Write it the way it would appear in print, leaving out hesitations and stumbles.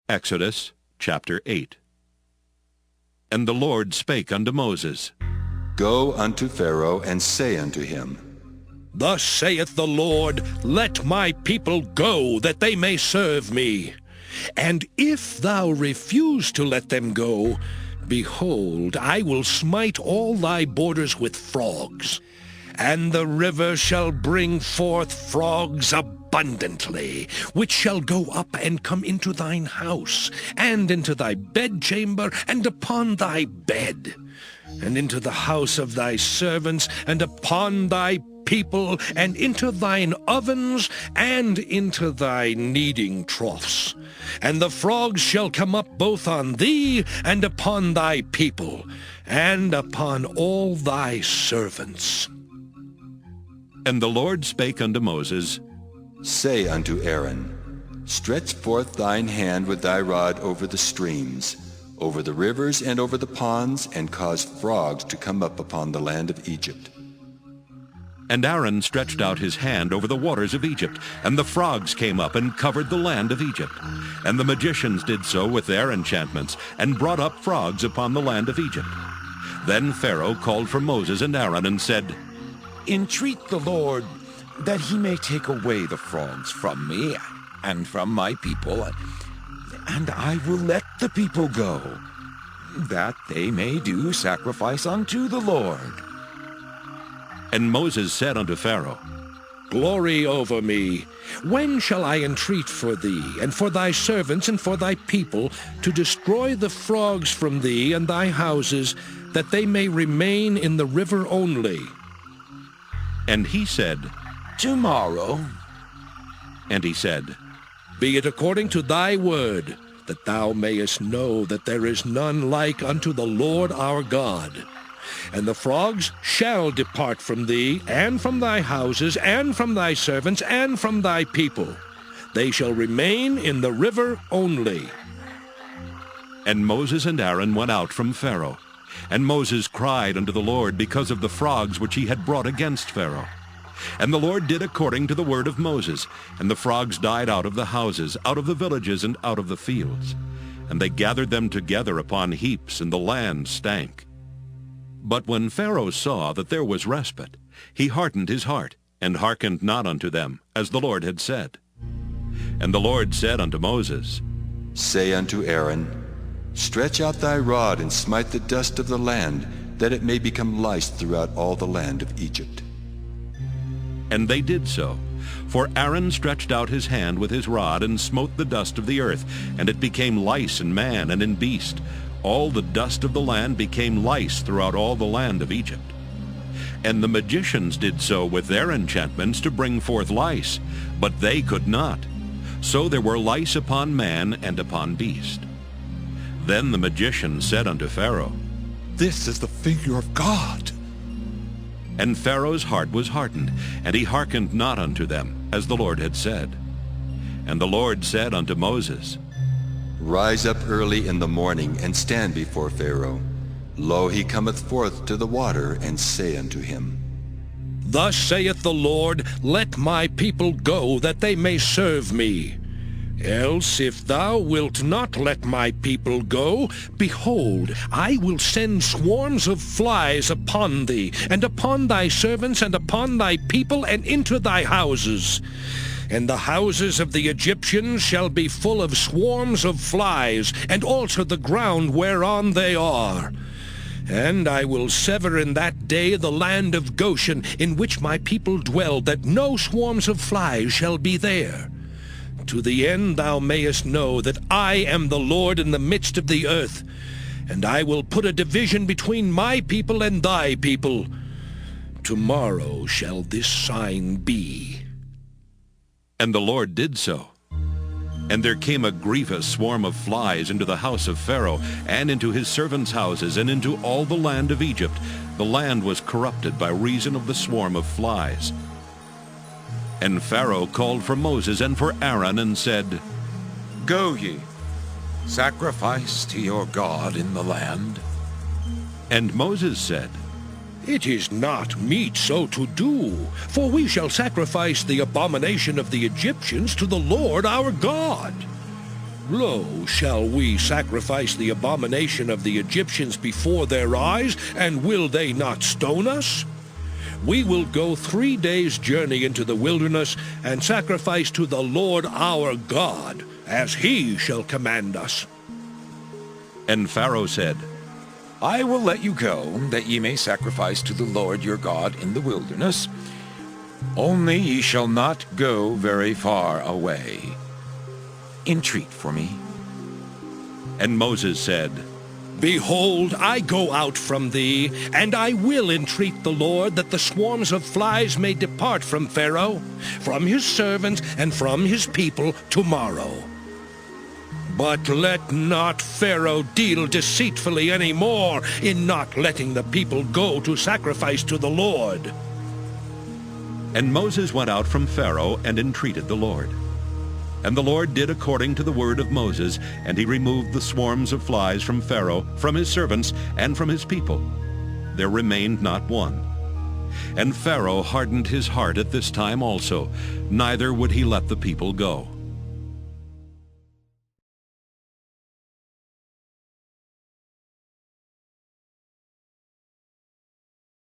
Exodus chapter 8. And the Lord spake unto Moses, Go unto Pharaoh, and say unto him, Thus saith the Lord, Let my people go, that they may serve me. And if thou refuse to let them go, behold, I will smite all thy borders with frogs, and the river shall bring forth frogs abundantly, which shall go up and come into thine house, and into thy bedchamber, and upon thy bed, and into the house of thy servants, and upon thy people, and into thine ovens, and into thy kneading troughs. And the frogs shall come up both on thee, and upon thy people, and upon all thy servants. And the Lord spake unto Moses, Say unto Aaron, Stretch forth thine hand with thy rod over the streams, over the rivers and over the ponds, and cause frogs to come up upon the land of Egypt. And Aaron stretched out his hand over the waters of Egypt, and the frogs came up and covered the land of Egypt. And the magicians did so with their enchantments, and brought up frogs upon the land of Egypt. Then Pharaoh called for Moses and Aaron, and said, Entreat the Lord that he may take away the frogs from me and from my people, and I will let the people go, that they may do sacrifice unto the Lord. And Moses said unto Pharaoh, Glory over me. When shall I entreat for thee, and for thy servants, and for thy people, to destroy the frogs from thee and thy houses, that they may remain in the river only? And he said, Tomorrow. And he said, Be it according to thy word, that thou mayest know that there is none like unto the Lord our God. And the frogs shall depart from thee, and from thy houses, and from thy servants, and from thy people. They shall remain in the river only. And Moses and Aaron went out from Pharaoh. And Moses cried unto the Lord because of the frogs which he had brought against Pharaoh. And the Lord did according to the word of Moses, and the frogs died out of the houses, out of the villages, and out of the fields. And they gathered them together upon heaps, and the land stank. But when Pharaoh saw that there was respite, he hardened his heart, and hearkened not unto them, as the Lord had said. And the Lord said unto Moses, Say unto Aaron, Stretch out thy rod, and smite the dust of the land, that it may become lice throughout all the land of Egypt. And they did so. For Aaron stretched out his hand with his rod, and smote the dust of the earth, and it became lice in man and in beast. All the dust of the land became lice throughout all the land of Egypt. And the magicians did so with their enchantments to bring forth lice, but they could not. So there were lice upon man and upon beast. Then the magician said unto Pharaoh, This is the finger of God. And Pharaoh's heart was hardened, and he hearkened not unto them, as the Lord had said. And the Lord said unto Moses, Rise up early in the morning, and stand before Pharaoh. Lo, he cometh forth to the water, and say unto him, Thus saith the Lord, Let my people go, that they may serve me. Else, if thou wilt not let my people go, behold, I will send swarms of flies upon thee, and upon thy servants, and upon thy people, and into thy houses. And the houses of the Egyptians shall be full of swarms of flies, and also the ground whereon they are. And I will sever in that day the land of Goshen, in which my people dwell, that no swarms of flies shall be there. To the end thou mayest know that I am the Lord in the midst of the earth, and I will put a division between my people and thy people. Tomorrow shall this sign be. And the Lord did so. And there came a grievous swarm of flies into the house of Pharaoh, and into his servants' houses, and into all the land of Egypt. The land was corrupted by reason of the swarm of flies. And Pharaoh called for Moses and for Aaron, and said, Go ye, sacrifice to your God in the land. And Moses said, It is not meet so to do, for we shall sacrifice the abomination of the Egyptians to the Lord our God. Lo, shall we sacrifice the abomination of the Egyptians before their eyes, and will they not stone us? We will go 3 days' journey into the wilderness, and sacrifice to the Lord our God, as he shall command us. And Pharaoh said, I will let you go, that ye may sacrifice to the Lord your God in the wilderness. Only ye shall not go very far away. Entreat for me. And Moses said, Behold, I go out from thee, and I will entreat the Lord that the swarms of flies may depart from Pharaoh, from his servants, and from his people tomorrow. But let not Pharaoh deal deceitfully any more in not letting the people go to sacrifice to the Lord. And Moses went out from Pharaoh and entreated the Lord. And the Lord did according to the word of Moses, and he removed the swarms of flies from Pharaoh, from his servants, and from his people. There remained not one. And Pharaoh hardened his heart at this time also, neither would he let the people go.